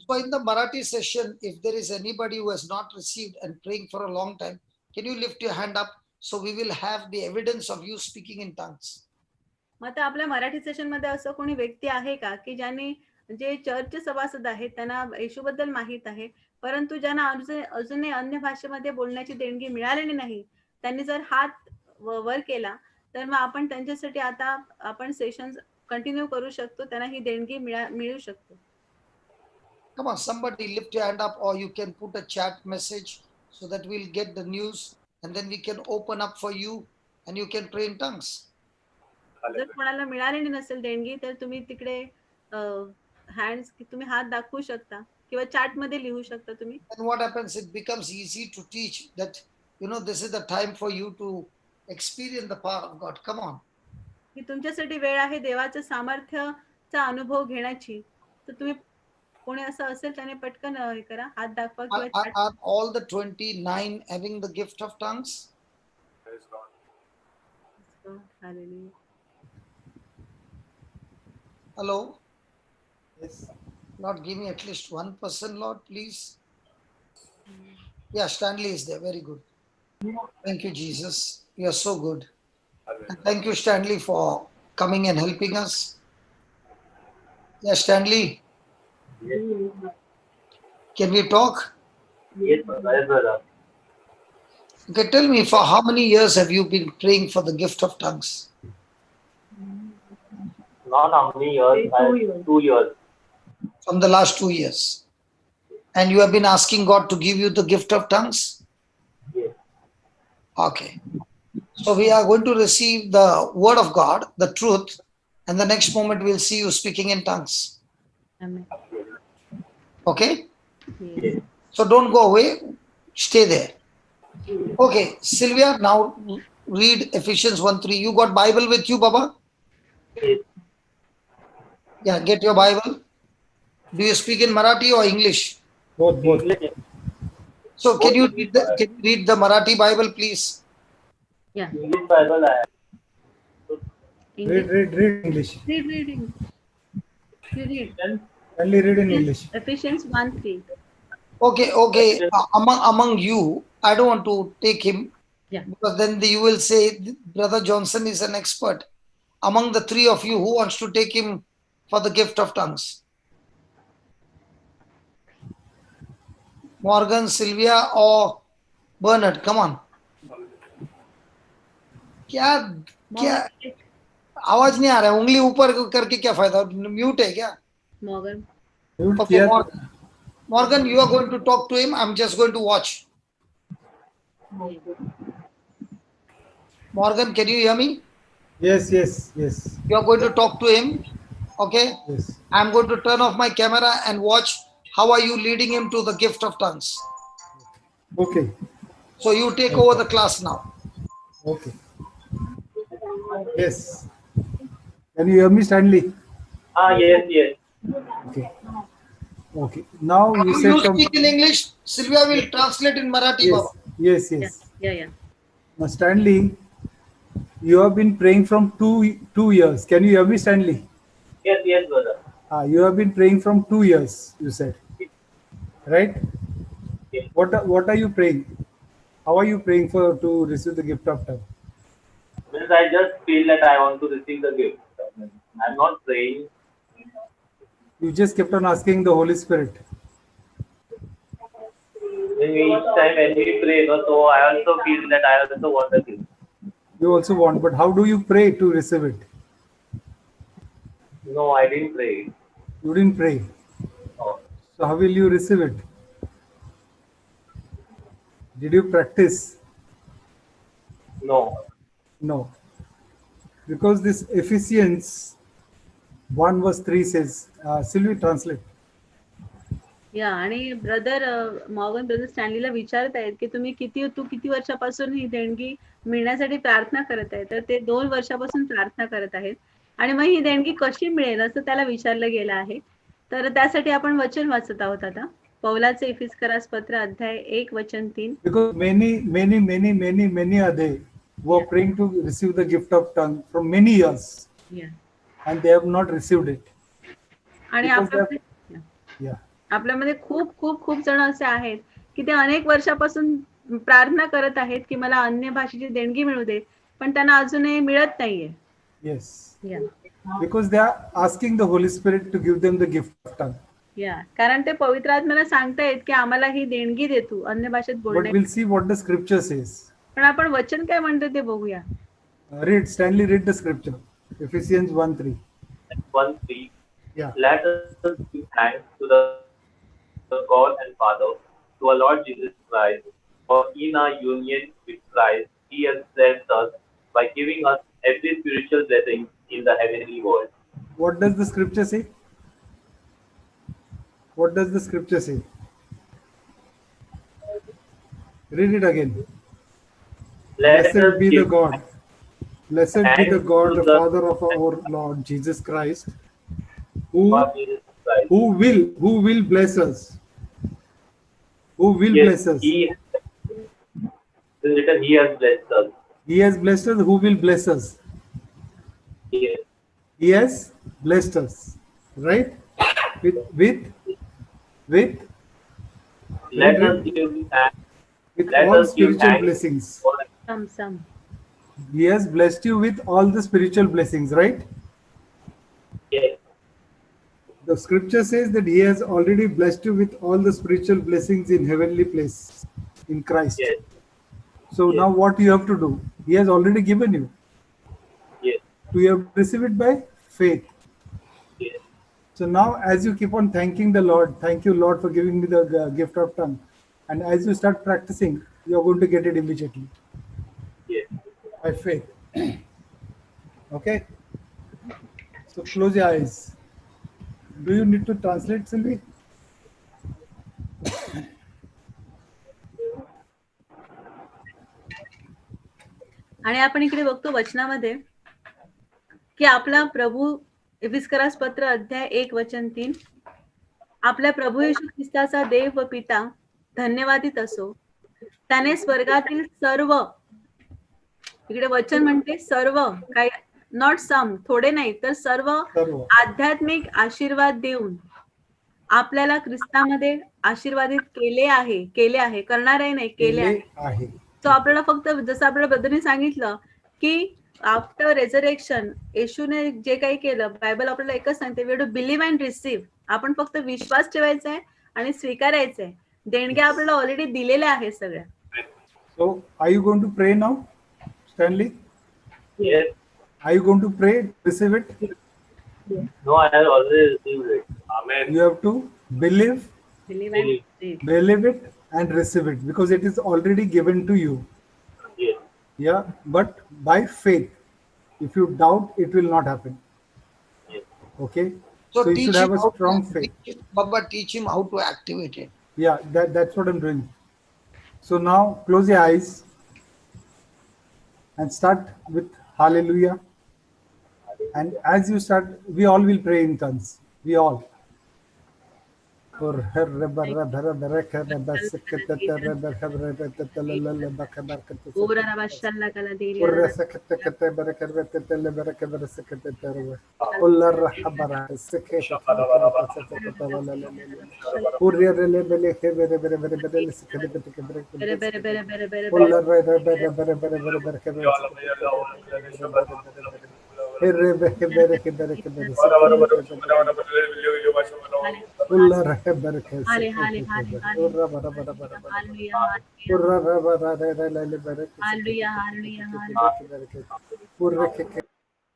So in the Marathi session, if there is anybody who has not received and praying for a long time, can you lift your hand up so we will have the evidence of you speaking in tongues? मग आता आपल्या Marathi session मध्ये असं कोणी व्यक्ती आहे का की ज्यांनी जे चर्चचे सभासद आहेत त्यांना येशूबद्दल माहित आहे, परंतु ज्यांना अजूनही अन्य भाषेमध्ये बोलण्याची देणगी मिळालेली नाही, त्यांनी जर हात वर केला तर मग आपण त्यांच्यासाठी आता आपण सेशन कंटिन्यू करू शकतो, त्यांना ही देणगी मिळू शकते. Come on, somebody lift your hand up, or you can put a chat message so that we'll get the news and then we can open up for you and you can pray in tongues. जर कोणाला मिळालेली नसेल देणगी तर तुम्ही तिकडे hands तुम्ही हात दाखवू शकता किंवा चॅट मध्ये लिहू शकता तुम्ही. And what happens, it becomes easy to teach that this is the time for you to experience the power of God. Come on. की तुमच्यासाठी वेळ आहे देवाचं सामर्थ्याचा अनुभव घेण्याची, तर तुम्ही कोणी असं असेल त्याने पटकन हे करा, हात दाखवा किंवा Are all the 29 having the gift of tongues? Praise God. Hallelujah. Hello? Yes. Lord, give me at least one person, Lord, please. Yeah, Stanley is there. Very good. Thank you, Jesus. You are so good. And thank you, Stanley, for coming and helping us. Yeah, Stanley. Can we talk? Yes, brother. Okay, tell me, for how many years have you been praying for the gift of tongues? Not how many years? 2 years. From the last 2 years. And you have been asking God to give you the gift of tongues? Yes. Okay. So we are going to receive the word of God, the truth, and the next moment we'll see you speaking in tongues. Amen. Okay? Yes. So don't go away. Stay there. Okay, Sylvia, now read Ephesians 1:3. You got Bible with you, Baba? Yes. Yeah, get your Bible. Do you speak in Marathi or English? Both. English. So can you read the Marathi Bible, please? Yeah. English Bible I have. English. Read English. Read. You read. Only read in English. Ephesians 1:3. Okay. Among you, I don't want to take him. Yeah. Because then you will say Brother Johnson is an expert. Among the three of you, who wants to take him for the gift of tongues? Morgan, Sylvia, or Bernard? Come on. क्या आवाज नहीं आ रहा है, उंगली ऊपर करके क्या फायदा, म्यूट है क्या? Morgan. Okay, Morgan, you are going to talk to him. I'm just going to watch. Morgan, can you hear me? Yes. You are going to talk to him. Okay? Yes. I'm going to turn off my camera and watch how are you leading him to the gift of tongues. Okay. So you take over the class now. Okay. Yes. Can you hear me, Stanley? Yes. Okay. Now you You said speak in English. Sylvia will translate in Marathi. Yes. Baba. Yes. Yeah. Now, Stanley, you have been praying from two years. Can you hear me, Stanley? Yes, brother. You have been praying from 2 years, you said. Right? Yes. What are you praying? How are you praying to receive the gift of tongue? Means I just feel that I want to receive the gift. I'm not praying. You just kept on asking the Holy Spirit. Each time when we pray, so I also feel that I also want the gift. You also want, but how do you pray to receive it? No, I didn't pray. You didn't pray. No. So how will you receive it? Did you practice? No. No. Because this Ephesians 1:3 says, Sylvie, translate. या आणि brother Morgan brother स्टॅनलीला विचारत आहेत की तू किती वर्षापासून ही देणगी मिळण्यासाठी प्रार्थना करत आहे, तर ते 2 वर्षापासून प्रार्थना करत आहेत आणि मग ही देणगी कशी मिळेल असं त्याला विचारलं गेलं आहे. तर त्यासाठी आपण वचन वाचत आहोत आता पौलाचे इफिस्करास पत्र अध्याय 1 वचन 3. Because many are they who are praying to receive the gift of tongue from many years. Yeah. And they have not received it. आणि Because आपण yeah. आपल्यामध्ये खूप खूप खूप जण असे आहेत की ते अनेक वर्षापासून प्रार्थना करत आहेत की मला अन्य भाषेची देणगी मिळू दे, पण त्यांना अजूनही मिळत नाहीये. Yes. या Because they are asking the Holy Spirit to give them the gift of tongue. या कारण ते पवित्र आत्म्याला सांगतायत की आम्हाला ही देणगी दे तू अन्य भाषेत But बोलणे. we'll see what the scripture says. पण आपण वचन काय म्हणतो ते बघूया. Read, Stanley, read the scripture. Ephesians 1:3. 1:3. Yeah. Let us give thanks to the God and Father, to our Lord Jesus Christ, for in our union with Christ, He has blessed us by giving us every spiritual blessing in the heavenly world. What does the scripture say? What does the scripture say? Read it again. Let us Blessed be the give God. Blessed be the thanks God, to the the Father of our Lord Jesus Christ, who Lord Jesus Christ. who will bless us. Who will Yes, bless us? He it is written, He has blessed us. He has blessed us. Who will bless us? Yes. He has blessed us, right? With Let read, us read. give thanks. With Let all us give spiritual thanks blessings. for some He has blessed you with all the spiritual blessings, right? yes, The scripture says that He has already blessed you with all the spiritual blessings in heavenly place in Christ. yes, So yes, now what you have to do? He has already given you. yes, So you have to receive it by faith. yes, So now, as you keep on thanking the Lord, thank you, Lord, for giving me the gift of tongue. And as you start practicing, you're going to get it immediately yes. by faith. Okay? So close your eyes. Do you need to translate, Sylvie? आणि आपण इकडे बघतो वचनामध्ये की आपला प्रभू एफिस्करास पत्र अध्याय 1:3 आपल्या प्रभू येशू ख्रिस्ताचा देव व पिता धन्यवादित असो, त्याने स्वर्गातील सर्व, इकडे वचन म्हणते सर्व, काय नॉट सम, थोडे नाही तर सर्व सर्व. आध्यात्मिक आशीर्वाद देऊन आपल्याला ख्रिस्तामध्ये आशीर्वादित केले आहे, करणारही नाही, केले आहे. आहे. तो आपल्याला फक्त जसं आपल्या ब्रदरने सांगितलं की आफ्टर रेझरेक्शन येशूने जे काही केलं, बायबल आपल्याला एकच सांगते, we to believe and receive. आपण फक्त विश्वास ठेवायचा आहे आणि स्वीकारायचं आहे. देणग्या आपल्याला ऑलरेडी दिलेल्या आहेत सगळ्या. So are you going to pray now, Stanley? Yes. Are you going to pray, receive it? No, I have already received it. Amen. You have to believe, Believe and receive. believe it and receive it because it is already given to you. Yes. Yeah, but by faith. If you doubt, it will not happen. Yes. Okay? So So you teach should have him a how strong to, faith. Baba, teach him how to activate it. Yeah, that's what I'm doing. So now close your eyes and start with hallelujah. And as you start, we all will pray in tongues. We all. Ora rabashalla kala deri bere bere bere bere bere hale hale hale hallelujah hallelujah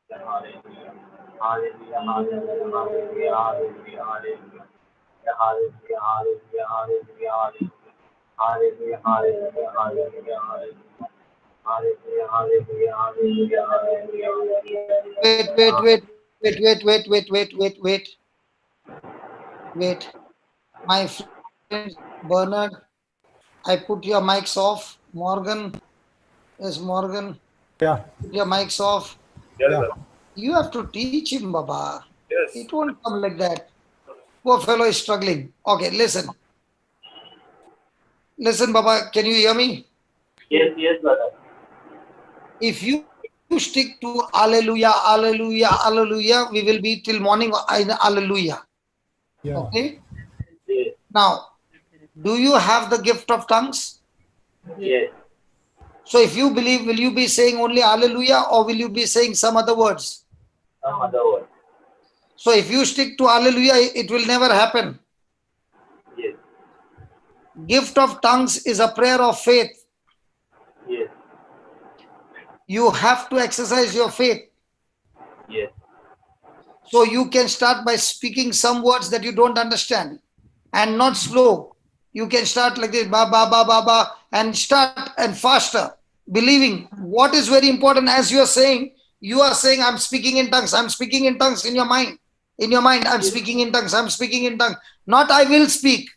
hallelujah hallelujah Hallelujah, hallelujah, hallelujah, hallelujah, hallelujah. Hallelujah, hallelujah, hallelujah, hallelujah, hallelujah, hallelujah, hallelujah. Hallelujah, hallelujah, hallelujah, hallelujah. Wait. My friend Bernard, I put your mics off. Morgan, yes, Morgan, Yeah. put your mics off. Yeah. You have to teach him, Baba. Yes. It won't come like that. Poor fellow is struggling. Okay, listen. Listen, Baba, can you hear me? Yes, yes, brother. If you stick to Alleluia, Alleluia, Alleluia, we will be till morning in Alleluia. Yeah. Okay? Yes. Now, do you have the gift of tongues? Yes. So if you believe, will you be saying only hallelujah or will you be saying some other words? Some other word. So if you stick to hallelujah, it will never happen. Yes. Gift of tongues is a prayer of faith. Yes. You have to exercise your faith. Yes. So you can start by speaking some words that you don't understand and not slow. You can start like this, ba ba ba ba ba, and start and faster. Believing what is very important as you are saying, I'm speaking in tongues, I'm speaking in tongues in your mind. In your mind, I'm speaking in tongues, I'm speaking in tongues. Not I will speak.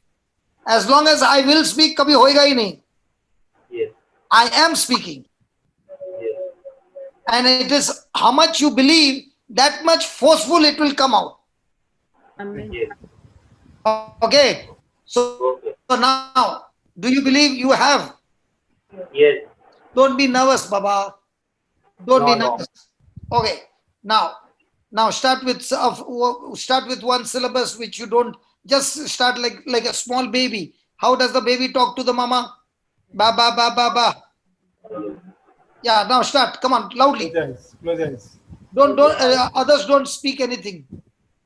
As long as I will speak, kabhi hoega hi nahi. Yes. I am speaking. Yes. And it is how much you believe, that much forceful it will come out. Amen. Yes. Okay. So Okay. now, do you believe you have? Yes. Don't be nervous, Baba. Don't be No, no. nervous. Okay. Now start with one syllabus which you don't. Just start like a small baby. How does the baby talk to the mama? Ba ba ba ba ba. Yeah. Now start. Come on, Close loudly. your eyes. Close your eyes. Don't others don't speak anything.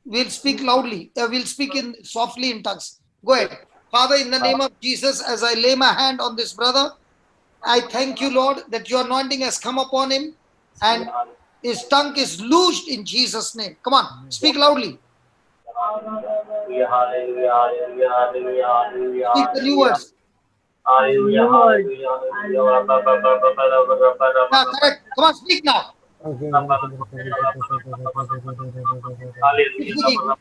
We'll speak loudly. We'll speak in softly in tongues. Go ahead. Father, in the name of Jesus, as I lay my hand on this brother, I thank you, Lord, that your anointing has come upon him and his tongue is loosed in Jesus' name. Come on, speak loudly. Hallelujah. Hallelujah. Hallelujah. Hallelujah. Hallelujah. Speak the new words. Hallelujah. Hallelujah. Yeah, correct. Come on, speak now. Okay. Keep speaking.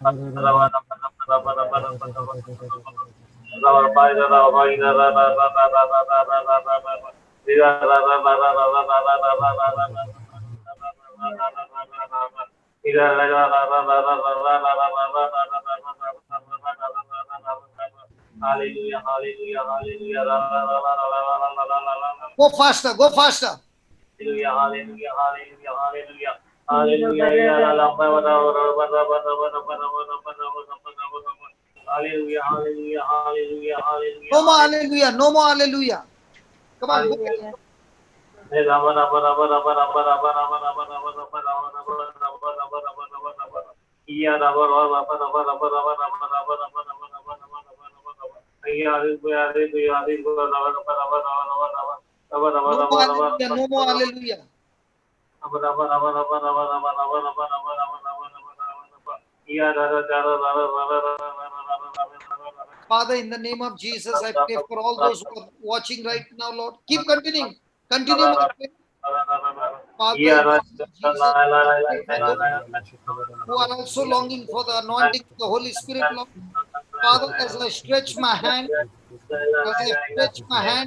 Hallelujah, hallelujah, hallelujah. Go faster. Go faster. Hallelujah, hallelujah, hallelujah, hallelujah. Hallelujah, hallelujah, hallelujah, hallelujah, No more hallelujah. No more hallelujah. Come on. Go. hallelujah. No more hallelujah. No more hallelujah. Father, in the name of Jesus, I pray for all those who are watching right now, Lord. Keep continuing. Continue, my friend. Father, in the name of Jesus, I pray for those who are also longing for the anointing of the Holy Spirit, Lord. Father, as I stretch my hand,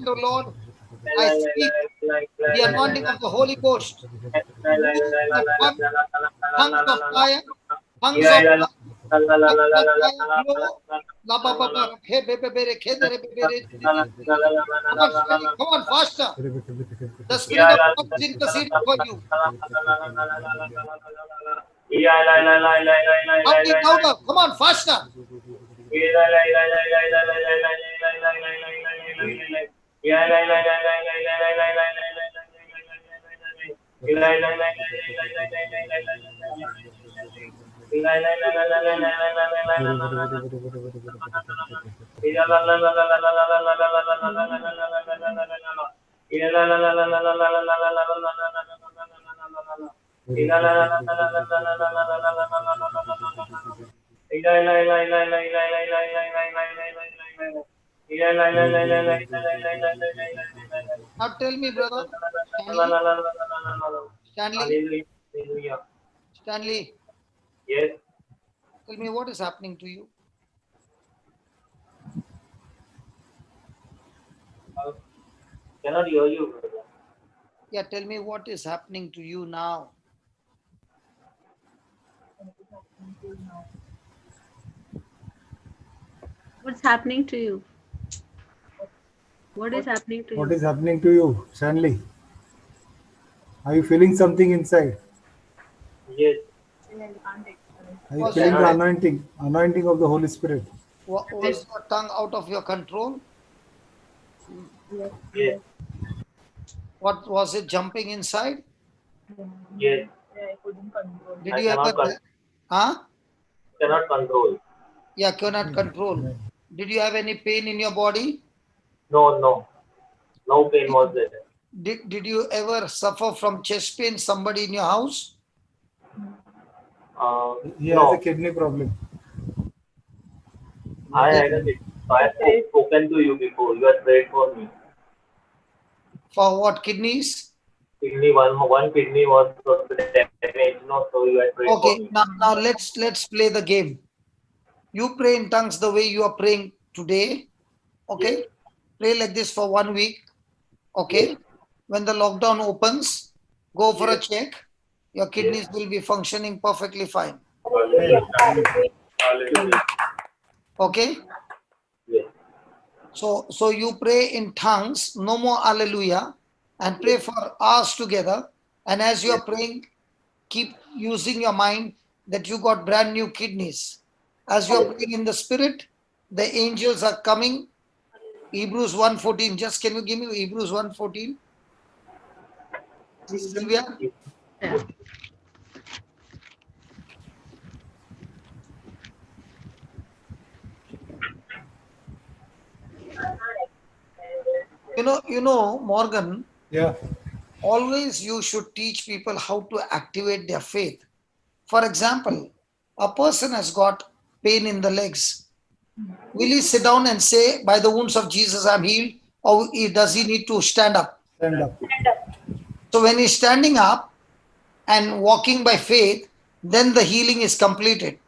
oh Lord, I speak the anointing of the Holy Ghost. Loose the tongues of fire, tongues of fire, tongues of fire, blow. La ba ba ba, he be be be re, ke de re be be re, di di di di. Come on, faster. The Spirit of God is interceding for you. Shouting louder. Come on, faster. Now tell me, brother, Stanley, Stanley, Hallelujah. Stanley, Yes. tell me what is happening to you. Cannot hear you, brother. Yeah, tell me what is happening to you now. What's happening to you? What is happening to What you? is happening to you, Stanley? Are you feeling something inside? Yes. Are you What's feeling that? the anointing of the Holy Spirit? Was your tongue out of your control? Yes. What was it jumping inside? Yes. Did I you ever? Huh? cannot control. Yeah, cannot control. Did you have any pain in your body? No pain was there. Did you ever suffer from chest pain? Somebody in your house? He has a No, kidney problem. I had a kidney. I have spoken to you before. You had prayed for me. For what? Kidneys? Kidney one kidney was damaged. No, so you had prayed for Okay. me. Now let's play the game. You pray in tongues the way you are praying today. Okay. Pray like this for 1 week. Okay. When the lockdown opens, go for a check. Your kidneys will be functioning perfectly fine. Okay. Yes. So you pray in tongues, no more hallelujah, and pray for hours together. And as you are praying, keep using your mind that you got brand new kidneys. As you are praying in the spirit, the angels are coming. Hebrews 1:14. Just can you give me Hebrews 1:14? Sylvia? Yeah. Morgan, Yeah. always you should teach people how to activate their faith. For example, a person has got pain in the legs. Will he sit down and say, by the wounds of Jesus, I'm healed? Or does he need to stand up? Stand up. So when he's standing up and walking by faith, then the healing is completed.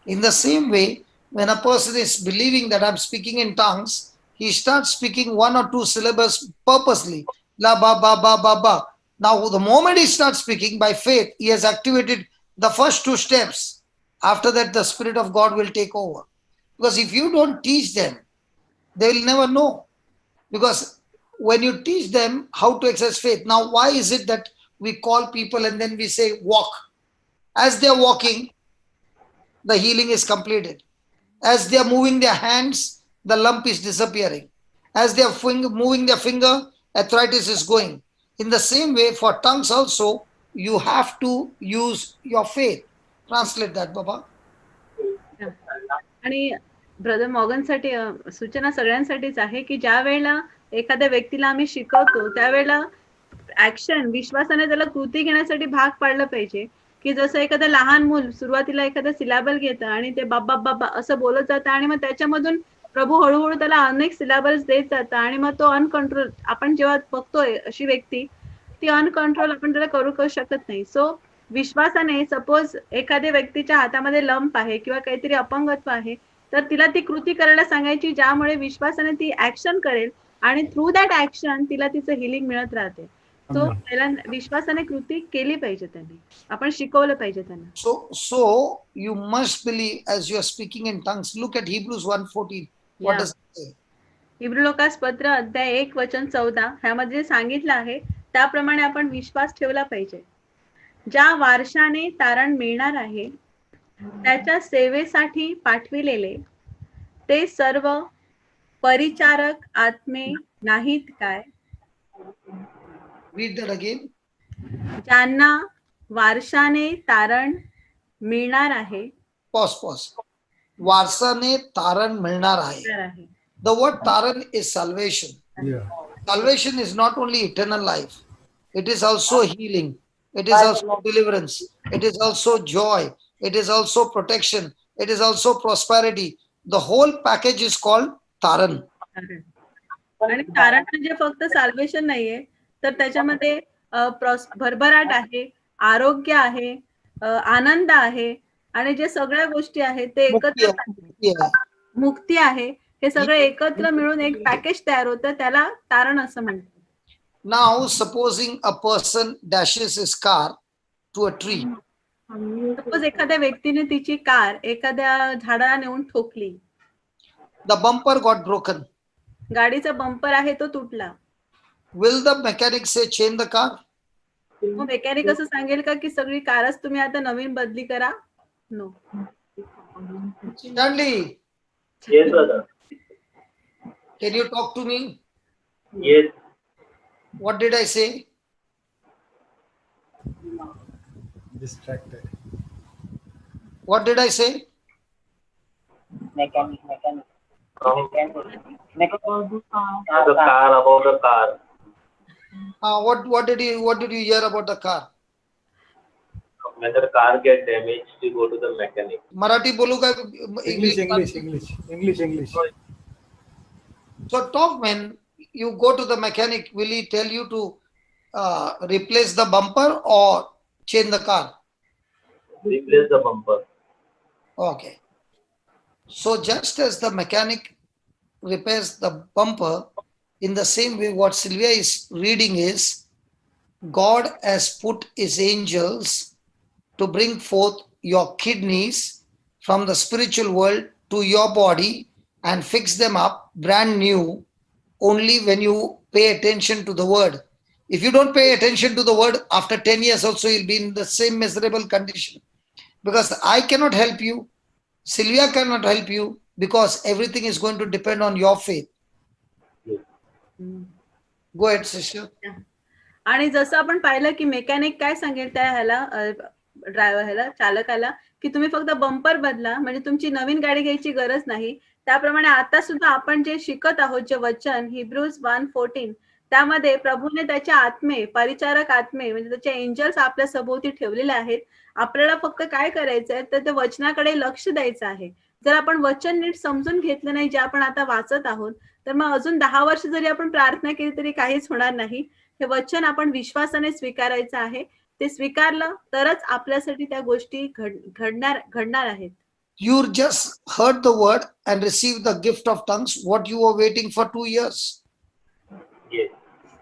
In the same way, when a person is believing that I'm speaking in tongues, he starts speaking 1 or 2 syllables purposely. La ba ba ba ba ba. Now, the moment he starts speaking by faith, he has activated the first 2 steps. After that, the Spirit of God will take over. Because if you don't teach them, they will never know. Because when you teach them how to exercise faith, now why is it that we call people and then we say walk? As they're walking, the healing is completed. As they are moving their hands, the lump is disappearing. As they are moving their finger, arthritis is going. In the same way, for tongues also, you have to use your faith. Translate that, Baba. आणि brother मॉगनसाठी सूचना सगळ्यांसाठीच आहे की ज्या वेळेला एखाद्या व्यक्तीला आम्ही शिकवतो त्यावेळेला ऍक्शन विश्वासाने त्याला कृती घेण्यासाठी भाग पाडलं पाहिजे. की जसं एखादं लहान मूल सुरुवातीला एखादं सिलॅबल घेतं आणि ते बाबा बाबा असं बोलत जातं आणि मग त्याच्यामधून प्रभू हळूहळू त्याला अनेक सिलॅबल्स देत जातं आणि मग तो अनकंट्रोल आपण जेव्हा बघतोय अशी व्यक्ती ती अनकंट्रोल आपण त्याला करू शकत नाही. सो विश्वासाने सपोज एखाद्या व्यक्तीच्या हातामध्ये लंप आहे किंवा काहीतरी अपंगत्व आहे तर तिला ती कृती करायला सांगायची ज्यामुळे विश्वासाने ती ऍक्शन करेल आणि थ्रू दॅट ऍक्शन तिला तिचं हिलिंग मिळत राहते. तो त्याला विश्वासाने कृती केली पाहिजे त्यांनी आपण शिकवलं पाहिजे त्यांना. So you must believe as you are speaking in tongues. Look at Hebrews 1:14. What does it say? Every Lucas पत्र अध्याय 1:14 ह्यामध्ये सांगितलं आहे त्याप्रमाणे आपण विश्वास ठेवला पाहिजे. ज्या वारशाने तारण मिळणार आहे त्याच्या सेवेसाठी पाठविलेले ते सर्व परिचारक आत्मे नाहीत काय. Read that again. ज्यांना वारशाने तारण मिळणार आहे. Pause. वारसाने तारण मिळणार आहे. The word taran is salvation. Yeah. Salvation is not only eternal life. It is also healing. It is also deliverance. It is also joy. It is also protection. It is also prosperity. The whole package is called taran. आणि तारण म्हणजे फक्त solvation नाहीये तर त्याच्यामध्ये भरभराट आहे, आरोग्य आहे, आनंद आहे आणि जे सगळ्या गोष्टी आहेत ते एकत्र मुक्ती आहे. हे सगळं एकत्र मिळून एक पॅकेज तयार होतं त्याला तारण असं म्हणतात. Now supposing a person dashes his car to a tree. Suppose एखाद्या व्यक्तीने तिची कार एखाद्या झाडाला नेऊन ठोकली. The bumper got broken. गाडीचा बंपर आहे तो तुटला. Will the mechanic say change the car? Mug mechanic असं सांगेल का की सगळी कारच तुम्ही आता नवीन बदली करा? No. Stanley, Yes, brother. Can you talk to me? Yes. What did I say? Distracted. What did I say? Mechanic. Um, Mechanic. the car, about the car. What did you hear about the car? When the car get damaged, you go to the mechanic. Marathi बोलू का? English. So talk, when you go to the mechanic, will he tell you to replace the bumper or change the car? Replace the bumper. Okay. So just as the mechanic repairs the bumper, in the same way what Sylvia is reading is, God has put his angels to bring forth your kidneys from the spiritual world to your body and fix them up brand new only when you pay attention to the word. If you don't pay attention to the word, after 10 years also you'll be in the same miserable condition. Because I cannot help you, Sylvia cannot help you, because everything is going to depend on your faith. Go ahead, sister. आणि जसं आपण पाहिलं की mechanic काय सांगेल त्या ह्याला ड्रायव्हरला, चालकाला, की तुम्ही फक्त बंपर बदला, म्हणजे तुमची नवीन गाडी घ्यायची गरज नाही. त्याप्रमाणे आता सुद्धा आपण जे शिकत आहोत, जे वचन हिब्रूज 1:14, त्यामध्ये प्रभूने त्याच्या आत्मे, परिचारक आत्मे म्हणजे त्याचे एंजल्स आपल्या सभोवती ठेवलेले आहेत. आपल्याला फक्त काय करायचंय, तर त्या वचनाकडे लक्ष द्यायचं आहे. जर आपण वचन नीट समजून घेतलं नाही, जे आपण आता वाचत आहोत, तर मग अजून 10 वर्ष जरी आपण प्रार्थना केली तरी काहीच होणार नाही. हे वचन आपण विश्वासाने स्वीकारायचं आहे. ते स्वीकारलं तरच आपल्यासाठी त्या गोष्टी घडणार आहेत. You just heard the word and received the gift of tongues, what you were waiting for 2 years. Yes.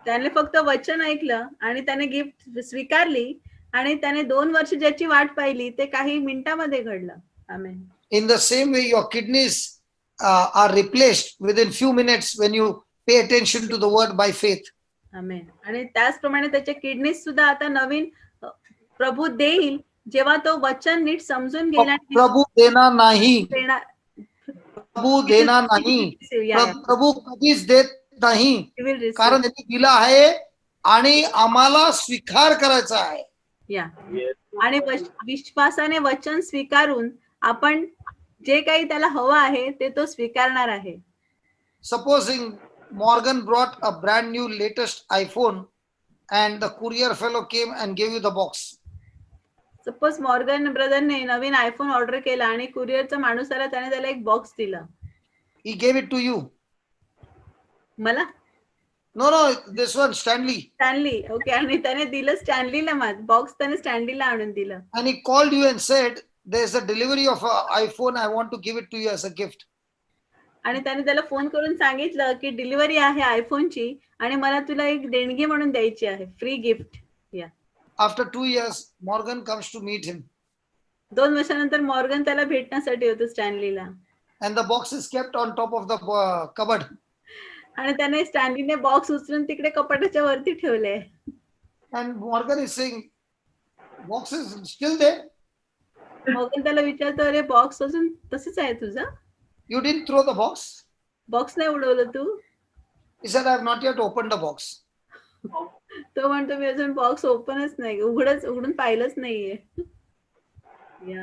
त्याने फक्त वचन ऐकलं आणि त्याने गिफ्ट स्वीकारली आणि त्याने 2 वर्ष ज्याची वाट पाहिली ते काही मिनिटांमध्ये घडलं. आमेन. In the same way, your kidneys are replaced within few minutes when you pay attention to the word by faith. आमेन. आणि त्याचप्रमाणे त्याचे किडनीज सुद्धा आता नवीन प्रभू देईल, जेव्हा तो वचन नीट समजून घेईल आणि प्रभु देना नाही, देणार. प्रभु देना नाही, प्रभु कधीच देत नाही, कारण त्यांनी दिला आहे आणि आम्हाला स्वीकार करायचा आहे. या Yes. आणि विश्वासाने वचन स्वीकारून आपण जे काही त्याला हवं आहे ते तो स्वीकारणार आहे. Supposing Morgan brought a brand new latest iPhone and the courier fellow came and gave you the box. Suppose Morgan ब्रदरने नवीन आयफोन ऑर्डर केला आणि कुरिअरचा माणूस आला, त्याने त्याला एक बॉक्स दिला. He gave it to you. मला No, this one, Stanley. Stanley. Okay. आणि त्याने दिलं स्टॅनलीला, बॉक्स त्याने स्टॅनलीला आणून दिलं. And he called you and said, there's a delivery of an iPhone. I want to give it to you as a gift. आणि त्याने त्याला फोन करून सांगितलं की डिलिव्हरी आहे आयफोनची आणि मला तुला एक देणगी म्हणून द्यायची आहे, फ्री गिफ्ट. या After 2 years, Morgan comes to meet him. 2 वर्षानंतर मॉर्गन त्याला भेटण्यासाठी होतो स्टॅनलीला. And the box is kept on top of the cupboard. आणि त्याने स्टॅनलीने बॉक्स उचलून तिकडे कपाटाच्या वरती ठेवले. And Morgan is saying, box is still there. Morgan त्याला विचारतो, अरे बॉक्स अजून तसंच आहे तुझं? You didn't throw the box? Box नाही उडवलं तू? He said, I have not yet opened the box. तो म्हणतो मी अजून बॉक्स ओपनच नाही, उघडून पाहिलंच नाहीये.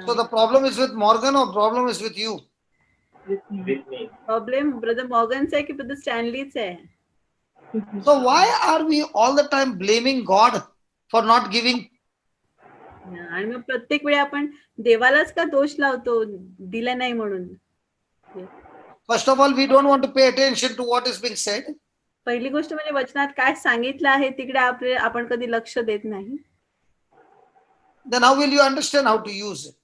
So the problem is with Morgan or problem is with you? With me. Problem brother मॉर्गनचा आहे की ब्रदर स्टॅनलीचा आहे? So why are we all the time blaming God for not giving? आणि मग प्रत्येक वेळी आपण देवालाच का दोष लावतो, दिला नाही म्हणून? First of all, we don't want to pay attention to what is being said. पहिली गोष्ट म्हणजे वचनात काय सांगितलं आहे तिकडे आपण कधी लक्ष देत नाही. Then how will you understand how to use it?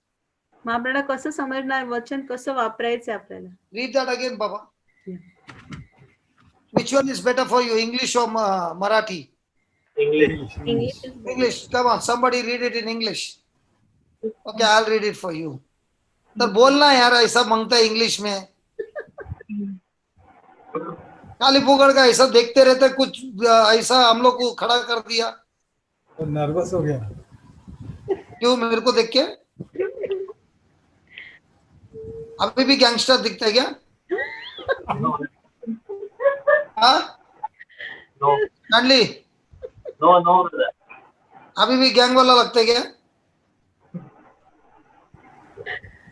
मग आपल्याला कसं समजणार वचन कसं वापरायचं आपल्याला? Read that again, Baba. Which one is better for you, English or Marathi? English. English. Come on, somebody read it in English. Okay, I'll read it for you. तो बोलना यार, ऐसा मांगता है इंग्लिश में, काली पुगड़ का ऐसा देखते रहते, कुछ ऐसा हम लोग को खड़ा कर दिया. तो नर्वस हो गया. क्यों मेरे को देख के? अभी भी गैंगस्टर दिखता है क्या? हाँ No, चांडली no, brother. अभी भी गैंग वाला लगता है क्या?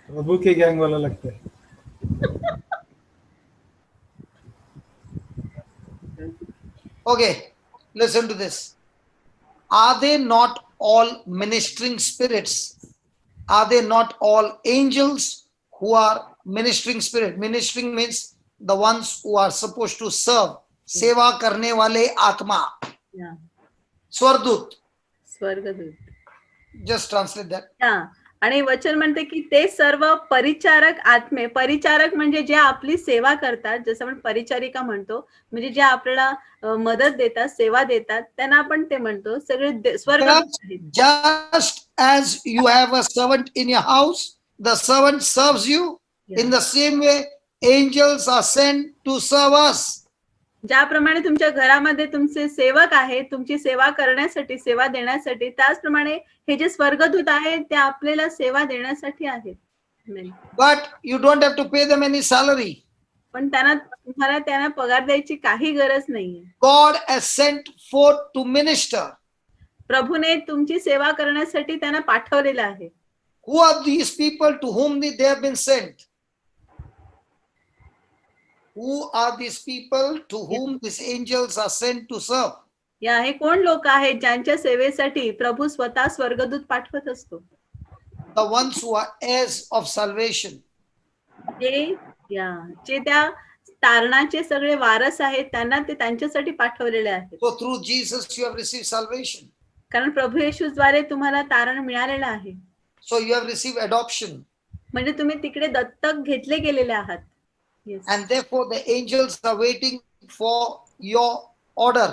प्रभु के गैंग वाला लगता है. Okay, listen to this. Are they not all ministering spirits? Are they not all angels who are ministering spirit? Ministering means the ones who are supposed to serve. सेवा करने वाले आत्मा. या, स्वरदूत. स्वर्गदूत. Just translate that. हा, आणि वचन म्हणते की ते सर्व परिचारक आत्मे, परिचारक म्हणजे जे आपली सेवा करतात, जसं आपण परिचारिका म्हणतो, म्हणजे जे आपल्याला मदत देतात, सेवा देतात, त्यांना आपण ते म्हणतो सगळे स्वर्गदूत आहेत. Just as you have a servant in your house, the servant serves you. In the same way, angels are sent to serve us. ज्याप्रमाणे तुमच्या घरामध्ये तुमचे सेवक आहेत, तुमची सेवा करण्यासाठी, सेवा देण्यासाठी, त्याचप्रमाणे हे जे स्वर्गदूत आहेत ते आपल्याला सेवा देण्यासाठी आहेत. Amen. But you don't have to pay them any salary. पण तुम्हाला त्यांना पगार द्यायची काही गरज नाहीये. God has sent forth to minister. प्रभूने तुमची सेवा करण्यासाठी त्यांना पाठवलेलं आहे. Who are these people to whom they have been sent? Who are these people to whom these angels are sent to serve? या हे कोण लोक आहेत ज्यांच्या सेवेसाठी प्रभू स्वतः स्वर्गदूत पाठवत असतो? The ones who are heirs of salvation. जे त्या तारणाचे सगळे वारस आहेत, त्यांना ते त्यांच्यासाठी पाठवलेले आहेत. So through Jesus you have received salvation. कारण प्रभू येशूद्वारे तुम्हाला तारण मिळालेलं आहे. So you have received adoption. म्हणजे तुम्ही तिकडे दत्तक घेतले गेलेले आहात. Yes. And therefore the angels are waiting for your order.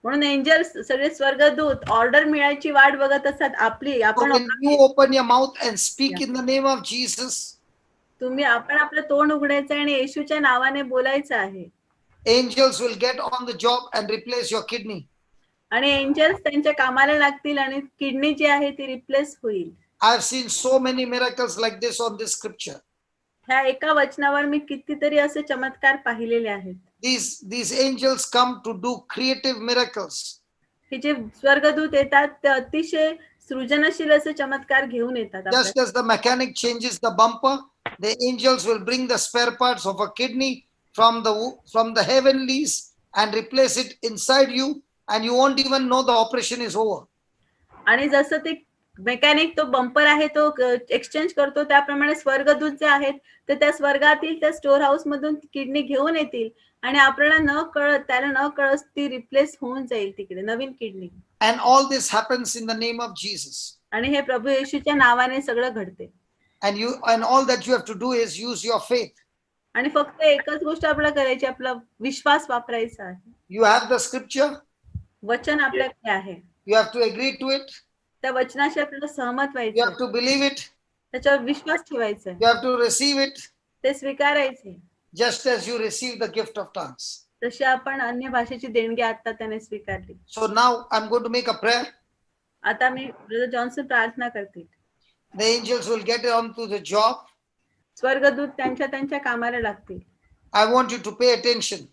म्हणून एंजल्स सगळे स्वर्गदूत ऑर्डर मिळायची वाट बघत असतात आपली. So आपण when you open your mouth and speak in the name of Jesus, आपण आपलं तोंड उघडायचं आणि येशूच्या नावाने बोलायचं आहे. angels will get on the job and replace your kidney. आणि एंजल्स त्यांच्या कामाला लागतील आणि किडनी जी आहे ती रिप्लेस होईल. I have seen so many miracles like this on this scripture. ह्या एका वचनावर मी कितीतरी असे चमत्कार पाहिलेले आहेत. These angels come to do creative miracles. हे जे स्वर्गदूत येतात ते अतिशय सृजनशील असे चमत्कार घेऊन येतात. Just as the mechanic changes the bumper, the angels will bring the spare parts of a kidney from the heavenlies and replace it inside you, and you won't even know the operation is over. आणि जसं ते mechanic तो bumper आहे तो exchange करतो, त्याप्रमाणे स्वर्गदूत जे आहेत ते त्या स्वर्गातील त्या स्टोर हाऊस मधून किडनी घेऊन येतील आणि आपल्याला त्याला न कळत ती रिप्लेस होऊन जाईल तिकडे नवीन kidney. And all this happens in the name of Jesus. आणि हे प्रभू येशूच्या नावाने सगळं घडते. And all that you have to do is use your faith. आणि फक्त एकच गोष्ट आपल्याला करायची, आपला विश्वास वापरायचा आहे. You have the scripture. वचन आपल्याकडे आहे. You have to agree to it. त्या वचनाशी आपल्याला सहमत You व्हायचं, have to believe it. त्याच्यावर विश्वास ठेवायचा, You have to receive it. ते स्वीकारायचे. Just as you receive the gift of tongues. तशी आपण अन्य भाषेची देणगी आता त्याने स्वीकारली. So now I'm going to make a prayer. आता मी ब्रदर जॉन्सन प्रार्थना करते. The angels will get on to the job. स्वर्गदूत त्यांच्या कामाला लागतील. I want you to pay attention.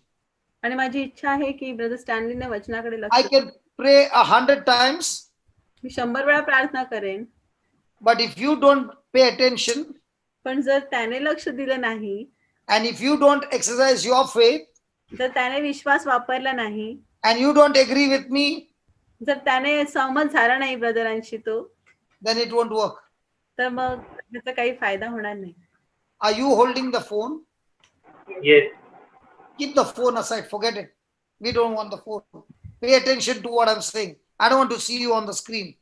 आणि माझी इच्छा आहे की ब्रदर स्टॅनलीने वचनाकडे I लक्ष, can pray 100 times, मी 100 वेळा प्रार्थना करेन, but if you don't pay attention पण जर त्याने लक्ष दिलं नाही, and if you don't exercise your faith जर त्याने विश्वास वापरला नाही, and you don't agree with me, जर त्याने सहमत झाला नाही ब्रदरांशी तो, then it won't work. तर मग त्याचा काही फायदा होणार नाही. Are you holding the phone? Yes. Keep the phone aside. Forget it. We don't want the phone. Pay attention to what I'm saying. I don't want to see you on the screen.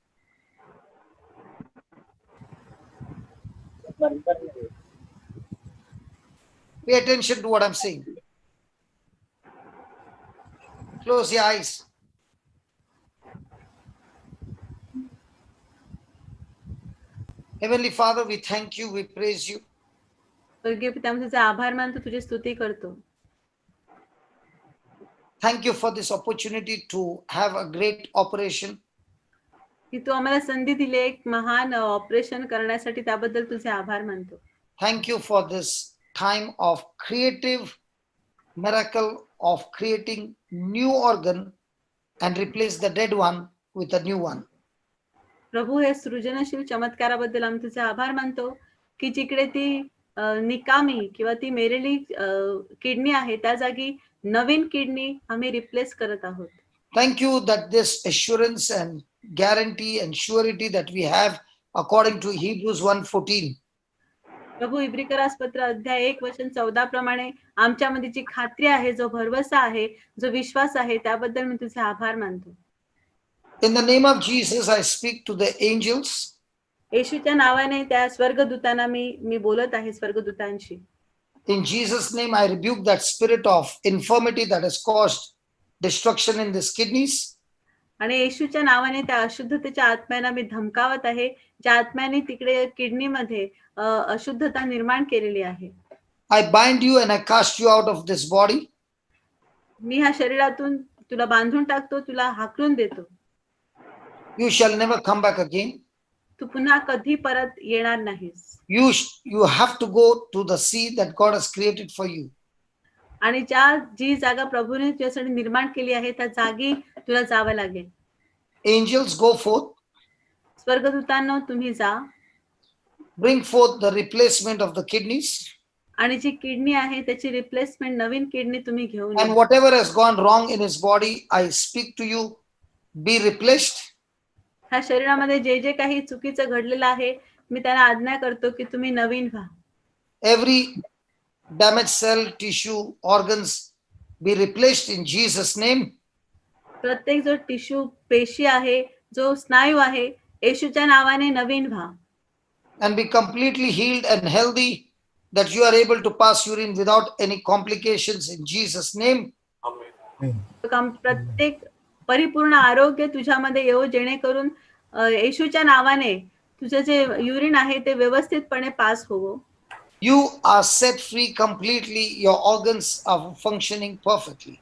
Pay attention to what I'm saying. Close your eyes. Heavenly Father, we thank you, we praise you. स्वर्गीय पिता, आम्ही तुझे आभार मानतो, तुझी स्तुती करतो. Thank you for this opportunity to have a great operation. की तू आम्हाला संधी दिली एक महान ऑपरेशन करण्यासाठी, त्याबद्दल तुझे आभार मानतो. Thank you for this time of creative miracle of creating new organ and replace the dead one with a new one. प्रभू हे सृजनशील चमत्काराबद्दल आम्ही तुझे आभार मानतो की जिकडे ती निकामी किंवा ती मेलेली किडनी आहे त्या जागी नवीन किडनी आम्ही रिप्लेस करत आहोत. Thank you that this assurance and guarantee and surety that we have according to Hebrews 1:14. प्रभू इब्रिकरास पत्र अध्याय 1:14 प्रमाणे आमच्यामध्ये जी खात्री आहे, जो भरवसा आहे, जो विश्वास आहे, त्याबद्दल मी तुझे आभार मानतो. In the name of Jesus, I speak to the angels. येशूच्या नावाने त्या स्वर्गदूतांना मी बोलत आहे, स्वर्गदूतांशी. In Jesus' name, I rebuke that spirit of infirmity that has caused destruction in these kidneys. आणि येशूच्या नावाने त्या अशुद्धतेच्या आत्म्यांना मी धमकावत आहे, ज्या आत्म्याने तिकडे किडनीमध्ये अशुद्धता निर्माण केलेली आहे. I bind you and I cast you out of this body. मी ह्या शरीरातून तुला बांधून टाकतो, तुला हाकलून देतो. You shall never come back again. तू पुन्हा कधी परत येणार नाहीस. You have to go to the sea that God has created for you. आणि जी जागा प्रभूने तुझ्यासाठी निर्माण केली आहे त्या जागी तुला जावं लागेल. Angels, go forth. स्वर्गदूतांनो तुम्ही जा. Bring forth the replacement of the kidneys. आणि जी किडनी आहे त्याची रिप्लेसमेंट नवीन किडनी तुम्ही घेऊन And whatever has gone wrong in his body, I speak to you, be replaced. ह्या शरीरामध्ये जे जे काही चुकीचं घडलेलं आहे मी त्यांना आज्ञा करतो की तुम्ही नवीन व्हा. Every damaged cell, tissue, organs be replaced in Jesus' name. प्रत्येक जो टिश्यू पेशी आहे, जो स्नायू आहे, येशूच्या नावाने नवीन व्हा. And be completely healed and healthy, that you are able to pass urine without any complications in Jesus' name. प्रत्येक परिपूर्ण आरोग्य तुझ्यामध्ये येऊ, जेणेकरून येशूच्या नावाने तुझं जे युरिन आहे ते व्यवस्थितपणे पास होवो. You are set free completely. Your organs are functioning perfectly.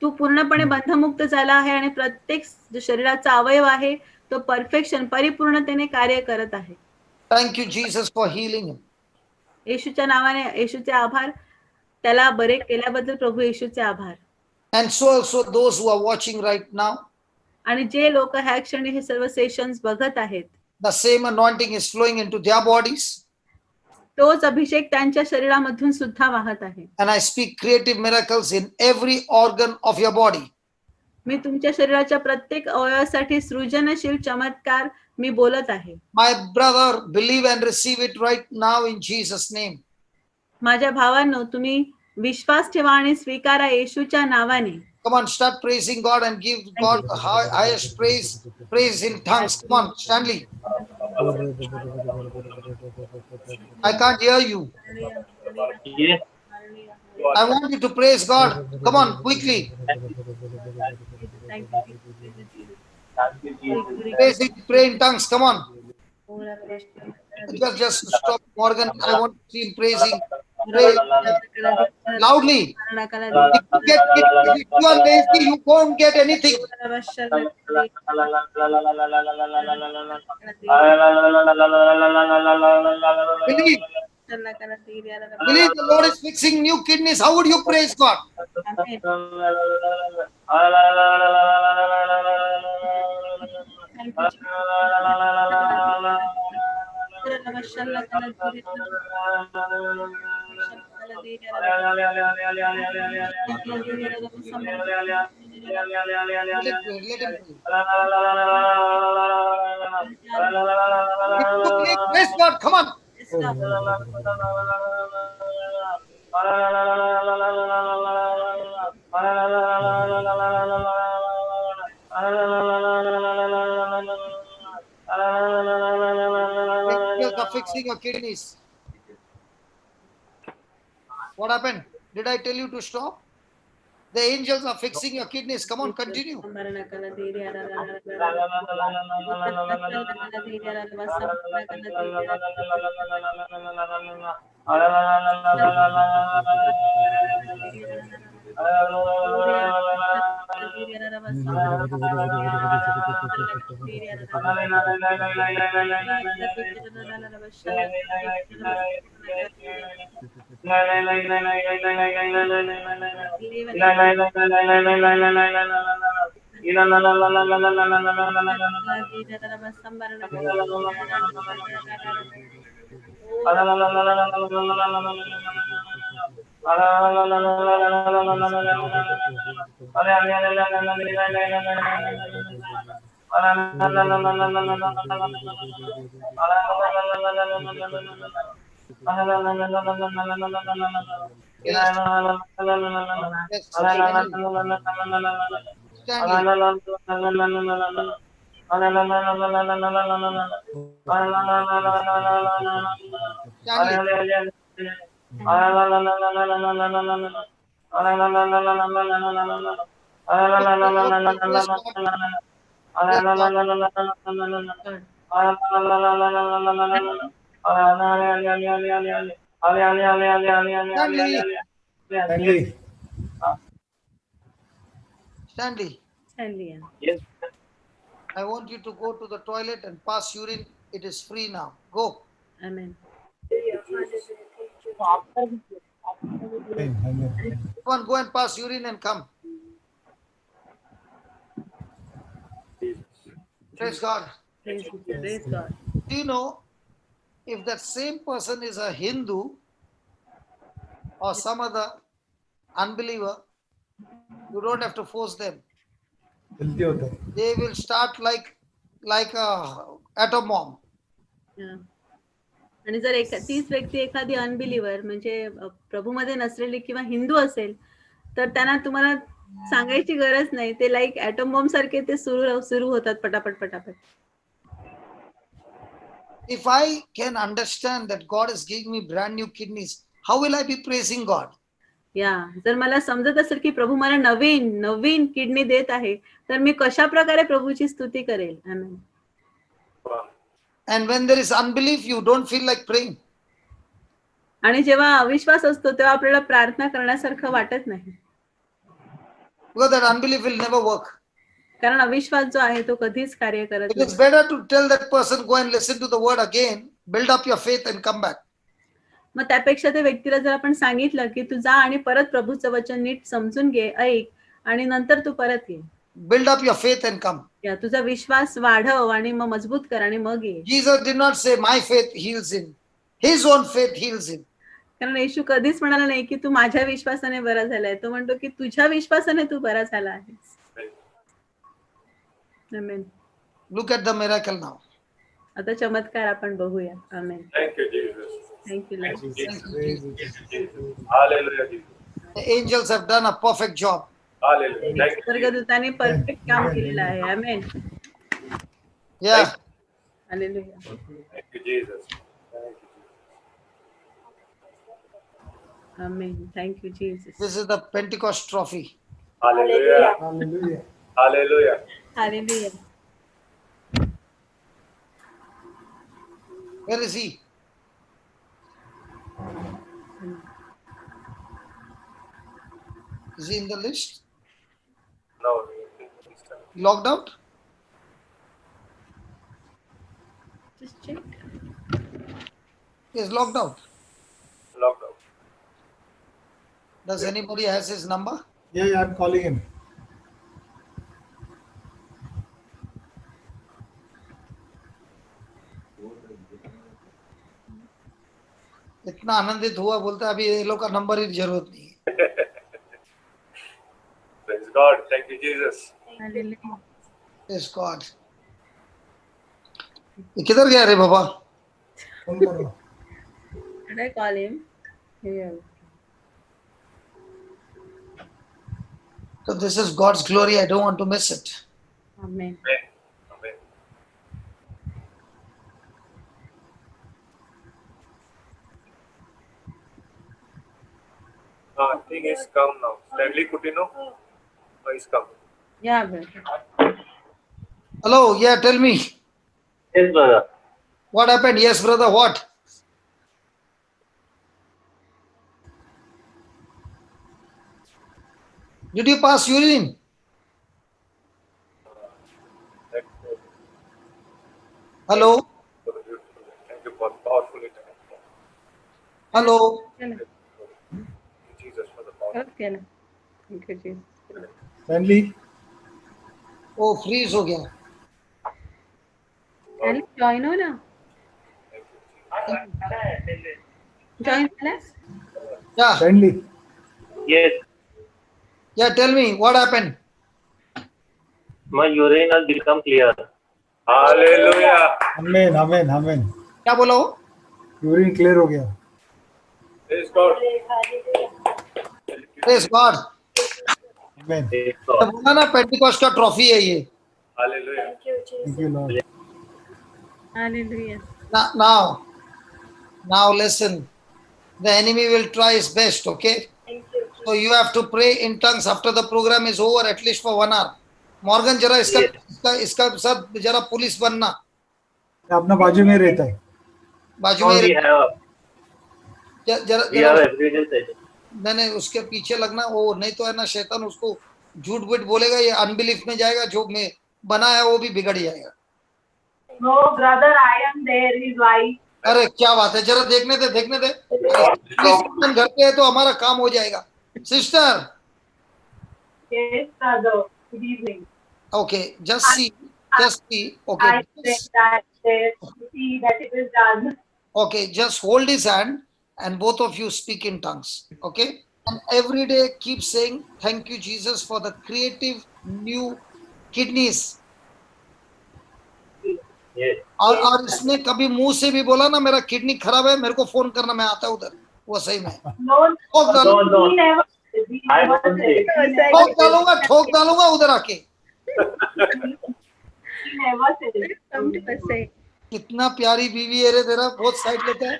तू पूर्णपणे बंधमुक्त झाला आहे आणि प्रत्येक जो शरीराचा अवयव आहे तो परफेक्शन परिपूर्णतेने कार्य करत आहे. Thank you, Jesus, for healing him. येशूच्या नावाने येशूचे आभार. त्याला बरे केल्याबद्दल प्रभू येशूचे आभार. And so also those who are watching right now, आणि जे लोक ह्या क्षणी हे सर्व सेशन्स बघत आहेत, the same anointing is flowing into their bodies. तोच अभिषेक त्यांच्या शरीरामधून सुद्धा वाहत आहे. And I speak creative miracles in every organ of your body. मी तुमच्या शरीराच्या प्रत्येक अवयवासाठी सृजनशील चमत्कार मी बोलत आहे. My brother, believe and receive it right now in Jesus' name. माझ्या भावांनो, तुम्ही विश्वास ठेवा आणि स्वीकारा येशूच्या नावाने. Come on, start praising God and give God the highest praise. Praise in tongues. Come on, Stanley. I can't hear you. Yes. I want you to praise God. Come on, quickly. Thank you. Thank you, Jesus. Praise it, pray in tongues. Come on. Just stop, Morgan. I want to see him praising. Pray loudly. If you are lazy, you won't get anything. Believe. Believe the Lord is fixing new kidneys. How would you praise God? Let him pray. Praise God. Come on. Angels are fixing your kidneys. What happened? Did I tell you to stop? The angels are fixing your kidneys. Come on, continue. Yes, yes, Stanley. Stanley. Stanley. Okay, okay, praise God. Praise God. God. Stanley. Stanley, Stanley. Stanley, yeah. Yes. I want you to go to the toilet and pass urine. It is free now. Go. Amen. Amen. Come on, go and pass urine and come. Praise God. Praise God. Do you know if that same person is a Hindu or some other unbeliever, you don't have to force them. जल्दी होता है. They will start like a atom bomb. Yeah. आणि जर तीच व्यक्ती एखादी अनबिलिव्हर म्हणजे प्रभूमध्ये नसलेली किंवा हिंदू असेल तर त्यांना तुम्हाला सांगायची गरज नाही. ते लाईक ऍटम बॉम्ब सारखे ते सुरू होतात पटापट पटापट. If I can understand that God is giving me brand new kidneys, how will I be praising God? या जर मला समजत असेल की प्रभू मला नवीन नवीन किडनी देत आहे तर मी कशा प्रकारे प्रभूची स्तुती करेल. आमेन. And when there is unbelief, you don't feel like praying. आणि जेव्हा अविश्वास असतो तेव्हा आपल्याला प्रार्थना करण्यासारखं वाटत नाही. Because that unbelief will never work. कारण अविश्वास जो आहे तो कधीच कार्य करत It is नाही. better to tell that person, go and listen to the word again, build up your faith and come back. मग त्यापेक्षा त्या व्यक्तीला जर आपण सांगितलं की तू जा आणि परत प्रभूचं वचन नीट समजून घे, ऐक आणि नंतर तू परत ये. Build up your faith and come. या तुझा विश्वास वाढव आणि मग मजबूत कर आणि मग ये. Jesus did not say, my faith heals him. His own faith heals him. कारण येशू कधीच म्हणाला नाही की तू माझ्या विश्वासाने बरा झालाय. तो म्हणतो की तुझ्या विश्वासाने तू बरा झाला आहेस. आमेन. Look at the miracle now. आता चमत्कार आपण बघूया. आमेन. Thank you, Jesus. Thank you Lord. Praise Jesus. Hallelujah, Jesus. The angels have done a perfect job. Hallelujah. Thank you. स्वर्गदूताने perfect काम केलेलं आहे. आमेन. Yeah. Hallelujah. Thank you, Jesus. Amen. Thank you Jesus. This is the Pentecost trophy. Hallelujah. Hallelujah. Hallelujah. Hallelujah. Where is he? Is he in the list? No. Logged out? Just check. He is logged out. Lockdown. Does anybody has his number? Yeah, I'm calling him. इतना आनंदित हुआ बोलता अभी ये लोग का number की जरूरत नहीं है. Praise God. Thank you, Jesus. Hallelujah. Praise God. ये किधर गया रे बाबा? फोन करो. Should I call him? Yeah. So this is God's glory. I don't want to miss it. Amen. Amen. Amen. I think he's come now. Stanley Coutinho. Oh, he's come. Yeah, brother. Hello. Yeah, tell me. Yes, brother. What happened? Yes, brother. What? Did you pass urine? Hello? Thank you for powerfully. Hello? Okay. na. Thank you, Jesus. Stanley, वो freeze हो गया. आणि join हो ना. Join झाला? Yeah, Stanley. Yes, yeah. Tell me what happened. my urine has become clear. Hallelujah. Amen, amen, amen. क्या बोला वो? Urine clear हो गया. Praise God. Praise God. Amen. Praise तो God. बोला ना पेंटिकॉस्ट का ट्रॉफी है ये. Hallelujah. Thank you, Lord. Hallelujah. Now listen. The enemy will try his best. Okay. So you have to pray in tongues after the program is over, at least for 1 hour. Morgan जरा इसका Yes. इसका साथ जरा police बनना. अपना बाजू में रहता है. बाजू No, में we have जरा everyday session. नहीं उसके पीछे लगना. वो नहीं तो है ना शैतान उसको झूठ बूठ बोलेगा, ये अनबिलीफ में जाएगा. जो में बना है वो भी बिगड़ जाएगा. No, brother, I am there. His wife. अरे क्या बात है, जरा देखने दे. पुलिस घर पे है तो हमारा काम हो जाएगा. Sister, Yes, brother. Good evening. okay, just see. Okay, I said that see that it is done. okay, just hold his hand and both of you speak in tongues. Okay, and every day keep saying thank you Jesus for the creative new kidneys. Yes. और इसने कभी मुंह से भी बोला ना मेरा kidney खराब है, मेरे को फोन करना, मैं आता उधर. वो सही में No, ठोक डालूंगा. No. he never. He I never don't said. say. ठोक डालूंगा उधर आके. He never said it. Come to us say. कितना प्यारी बीवी है रे तेरा, बहुत साइड लेता है.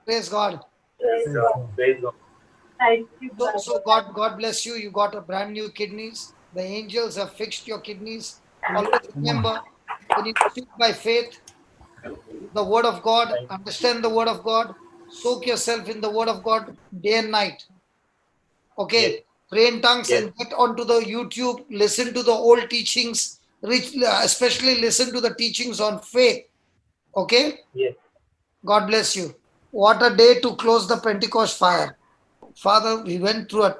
Praise God. Praise God. Praise God. Thank you, brother. So God bless you. You got a brand new kidneys. The angels have fixed your kidneys. Always remember, when you speak by faith, the word of God, understand the word of God, soak yourself in the word of God day and night. Okay, Yes. pray in tongues Yes. and get onto the YouTube, listen to the old teachings, especially listen to the teachings on faith. Okay, Yes. God bless you. What a day to close the Pentecost fire. Father, we went through a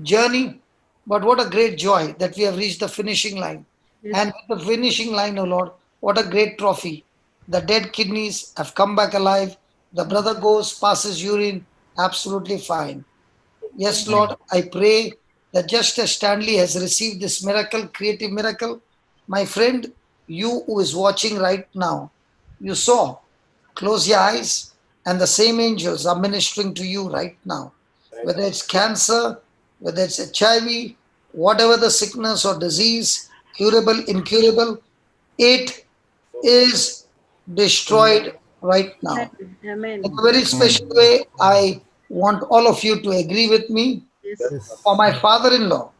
journey, but what a great joy that we have reached the finishing line. Yes. And with the finishing line, oh Lord, what a great trophy. The dead kidneys have come back alive. The brother goes, passes urine, absolutely fine. Yes, Lord, I pray that just as Stanley has received this miracle, creative miracle, my friend, you who is watching right now, you saw, close your eyes, and the same angels are ministering to you right now. Whether it's cancer, whether it's HIV, whatever the sickness or disease, curable, incurable, it is destroyed right now. Amen. In a very special way, I want all of you to agree with me. Yes. Yes. For my father-in-law,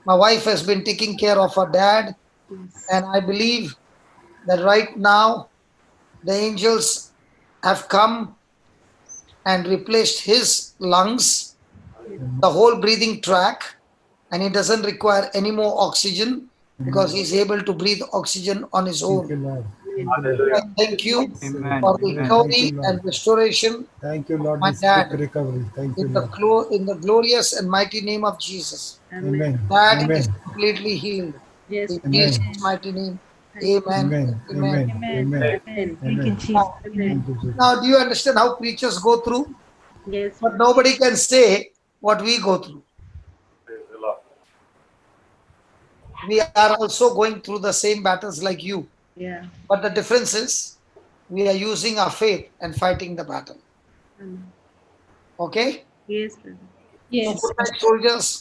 my wife has been taking care of her dad, Yes. and I believe that right now the angels have come and replaced his lungs, the whole breathing tract, and he doesn't require any more oxygen because he's able to breathe oxygen on his Thank you, own. Lord. Hallelujah. I thank you Amen. for the Amen. recovery Thank you, Lord. and restoration Thank you, Lord. My We speak dad. recovery. Thank you, in the, Lord. in the glorious and mighty name of Jesus. Amen. That Amen. is completely healed. Yes. In Amen. Jesus' mighty name. Amen. Amen. Amen. Amen. Amen. Amen. Now, Thank you, Jesus. now, do you understand how preachers go through? Yes. But nobody can say what we go through. Praise the Lord. We are also going through the same battles like you. Yeah. But the difference is we are using our faith and fighting the battle. Amen. Okay? Yes, brother. So good night, soldiers.